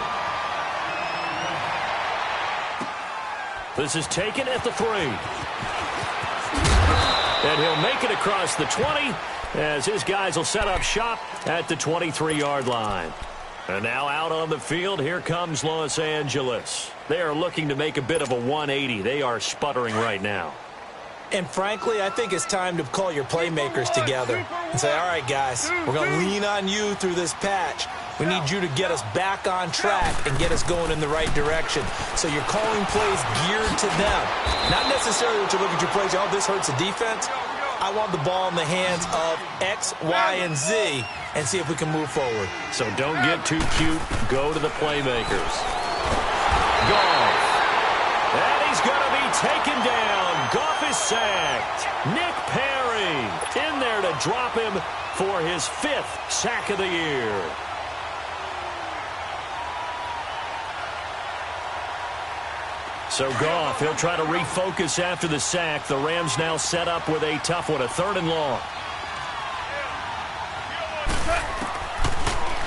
This is taken at the 3. And he'll make it across the 20 as his guys will set up shop at the 23-yard line. And now out on the field, here comes Los Angeles. They are looking to make a bit of a 180. They are sputtering right now. And frankly, I think it's time to call your playmakers together and say, all right, guys, we're going to lean on you through this patch. We need you to get us back on track and get us going in the right direction. So you're calling plays geared to them. Not necessarily that you look at your plays, oh, this hurts the defense. I want the ball in the hands of X, Y, and Z and see if we can move forward. So don't get too cute. Go to the playmakers. Goff. And he's going to be taken down. Goff is sacked. Nick Perry in there to drop him for his 5th sack of the year. So Goff, he'll try to refocus after the sack. The Rams now set up with a tough one, a 3rd and long.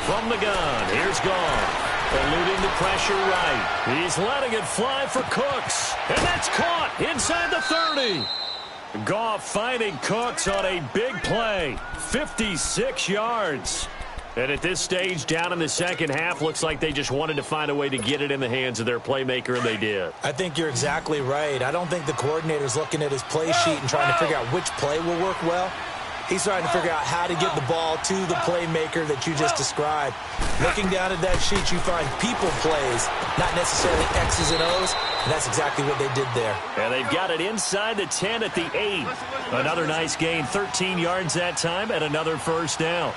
From the gun, here's Goff. Eluding the pressure right. He's letting it fly for Cooks. And that's caught inside the 30. Goff finding Cooks on a big play. 56 yards. And at this stage, down in the second half, looks like they just wanted to find a way to get it in the hands of their playmaker, and they did. I think you're exactly right. I don't think the coordinator's looking at his play sheet and trying to figure out which play will work well. He's trying to figure out how to get the ball to the playmaker that you just described. Looking down at that sheet, you find people plays, not necessarily X's and O's, and that's exactly what they did there. And they've got it inside the 10 at the 8. Another nice gain, 13 yards that time, and another first down.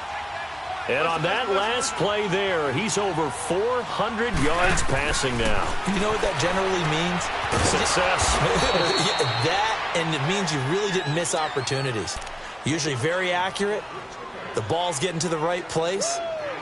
And on that last play there, he's over 400 yards passing now. You know what that generally means? Success. That, and it means you really didn't miss opportunities. Usually very accurate. The ball's getting to the right place.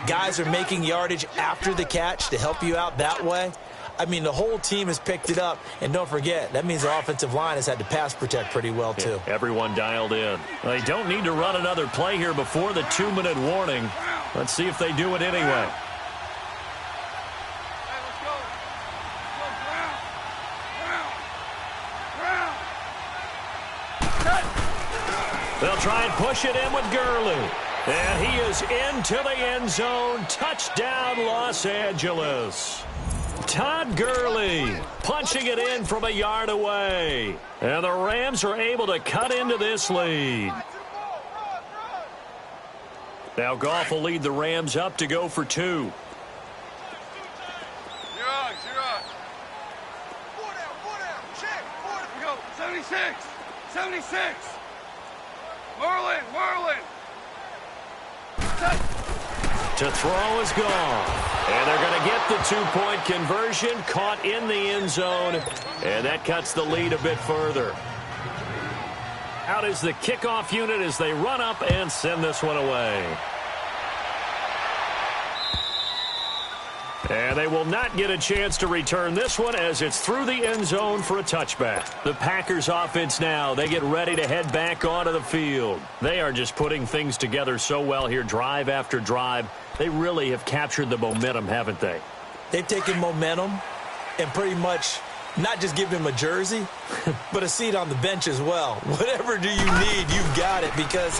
Guys are making yardage after the catch to help you out that way. I mean, the whole team has picked it up. And don't forget, that means the offensive line has had to pass protect pretty well, too. Yeah, everyone dialed in. They don't need to run another play here before the 2-minute warning. Let's see if they do it anyway. They'll try and push it in with Gurley. And he is into the end zone. Touchdown, Los Angeles. Todd Gurley punching it in from a yard away. And the Rams are able to cut into this lead. Now Goff will lead the Rams up to go for 2. You're on. 4 down. Check. 4 down. We go. 76. Merlin. To throw is gone. And they're going to get the 2-point conversion, caught in the end zone, and that cuts the lead a bit further. Out is the kickoff unit as they run up and send this one away. And they will not get a chance to return this one as it's through the end zone for a touchback. The Packers offense now, they get ready to head back onto the field. They are just putting things together so well here, drive after drive. They really have captured the momentum, haven't they? They've taken momentum and pretty much not just give him a jersey, but a seat on the bench as well. Whatever do you need, you've got it, because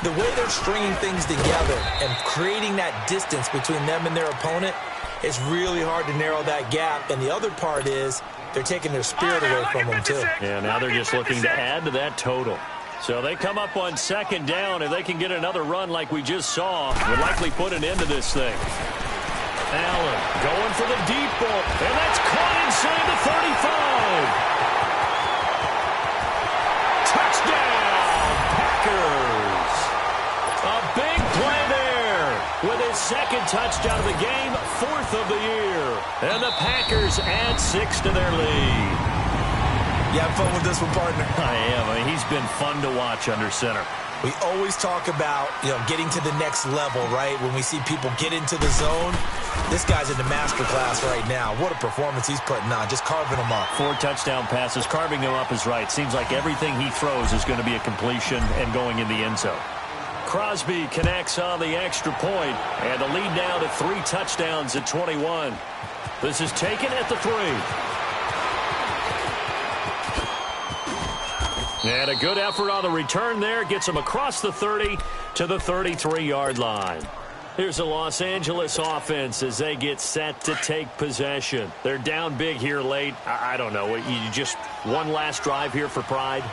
The way they're stringing things together and creating that distance between them and their opponent, it's really hard to narrow that gap. And the other part is they're taking their spirit away from them, too. Yeah, now they're just looking to add to that total. So they come up on second down. If they can get another run like we just saw, would likely put an end to this thing. Allen going for the deep ball, and that's caught inside the 35. Touchdown, Packers. A big play there with his second touchdown of the game, fourth of the year. And the Packers add 6 to their lead. You have fun with this one, partner? I am. I mean, he's been fun to watch under center. We always talk about, getting to the next level, right? When we see people get into the zone, this guy's in the master class right now. What a performance he's putting on, just carving them up. 4 touchdown passes, carving them up is right. Seems like everything he throws is going to be a completion and going in the end zone. Crosby connects on the extra point, and the lead now to 3 touchdowns at 21. This is taken at the 3. And a good effort on the return there. Gets him across the 30 to the 33-yard line. Here's the Los Angeles offense as they get set to take possession. They're down big here late. I don't know. You just one last drive here for pride?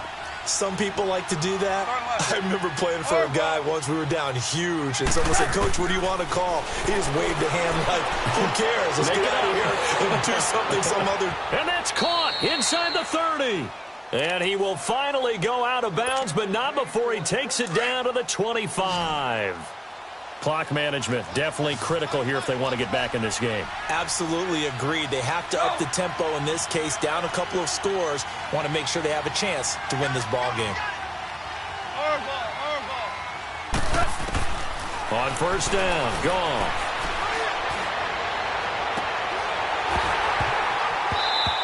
Some people like to do that. I remember playing for a guy once. We were down huge, and someone said, "Coach, what do you want to call?" He just waved a hand like, "Who cares? Let's get out of here and do something some other." And that's caught inside the 30. And he will finally go out of bounds, but not before he takes it down to the 25. Clock management, definitely critical here if they want to get back in this game. Absolutely agreed. They have to up the tempo in this case, down a couple of scores. Want to make sure they have a chance to win this ball game. On first down, gone.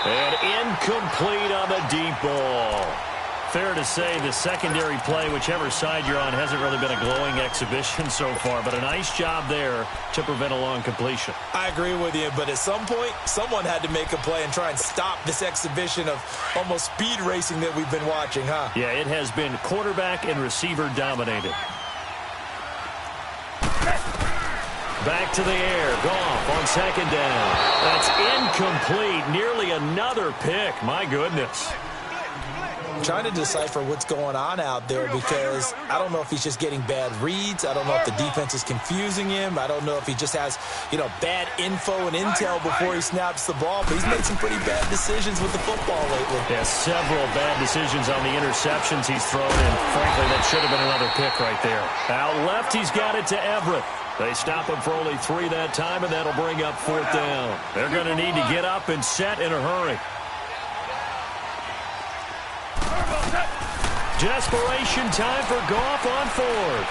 And incomplete on the deep ball. Fair to say the secondary play, whichever side you're on, hasn't really been a glowing exhibition so far, but a nice job there to prevent a long completion. I agree with you, but at some point, someone had to make a play and try and stop this exhibition of almost speed racing that we've been watching, huh? Yeah, it has been quarterback and receiver dominated. Back to the air. Goff on second down. That's incomplete. Nearly another pick. My goodness. Trying to decipher what's going on out there because I don't know if he's just getting bad reads. I don't know if the defense is confusing him. I don't know if he just has, bad info and intel before he snaps the ball. But he's made some pretty bad decisions with the football lately. Yeah, several bad decisions on the interceptions he's thrown, and frankly, that should have been another pick right there. Out left, he's got it to Everett. They stop him for only 3 that time, and that'll bring up 4th down. They're going to need to get up and set in a hurry. Desperation time for Goff on 4th.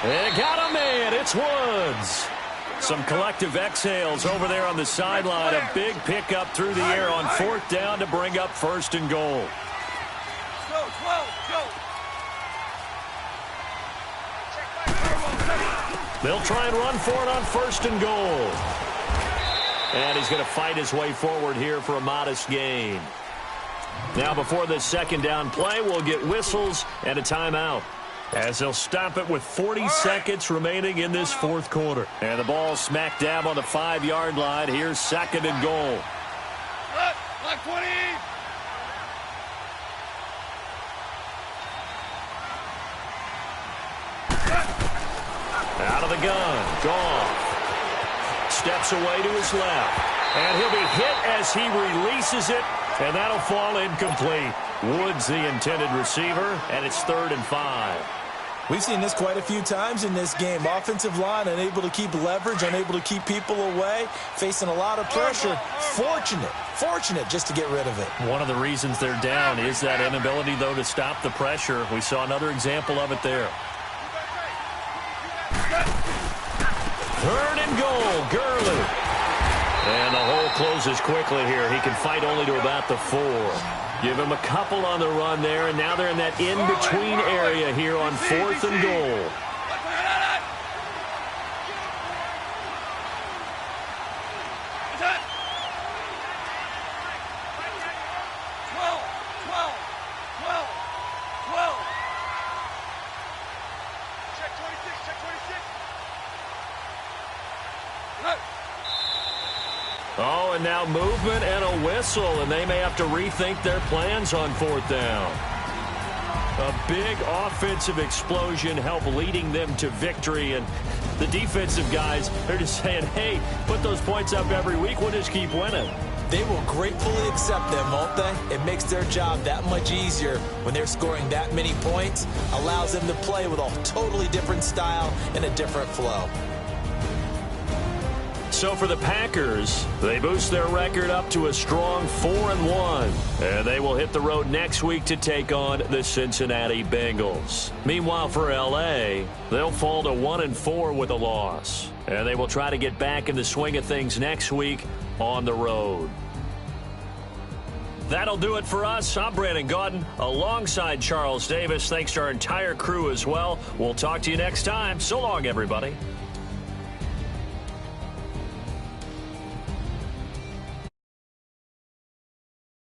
They got a man. It's Woods. Some collective exhales over there on the sideline. A big pickup through the air on 4th down to bring up 1st and goal. They'll try and run for it on 1st and goal. And he's going to fight his way forward here for a modest gain. Now before this second down play, we'll get whistles and a timeout, as they'll stop it with 40 seconds remaining in this 4th quarter. And the ball smack dab on the 5-yard line. Here's 2nd and goal. Black 20. Out of the gun, Goff steps away to his left, and he'll be hit as he releases it, and that'll fall incomplete. Woods the intended receiver, and it's 3rd and 5. We've seen this quite a few times in this game. Offensive line unable to keep leverage, unable to keep people away, facing a lot of pressure. Fortunate just to get rid of it. One of the reasons they're down is that inability, though, to stop the pressure. We saw another example of it there. 3rd and goal, Gurley. And the hole closes quickly here. He can fight only to about the 4. Give him a couple on the run there, and now they're in that in-between area here on 4th and goal. Oh, and now movement and a whistle, and they may have to rethink their plans on fourth down. A big offensive explosion helped leading them to victory, and the defensive guys, they're just saying, hey, put those points up every week, we'll just keep winning. They will gratefully accept them, won't they? It makes their job that much easier when they're scoring that many points, allows them to play with a totally different style and a different flow. So for the Packers, they boost their record up to a strong 4-1. And they will hit the road next week to take on the Cincinnati Bengals. Meanwhile, for L.A., they'll fall to 1-4 with a loss. And they will try to get back in the swing of things next week on the road. That'll do it for us. I'm Brandon Gaudin alongside Charles Davis. Thanks to our entire crew as well. We'll talk to you next time. So long, everybody.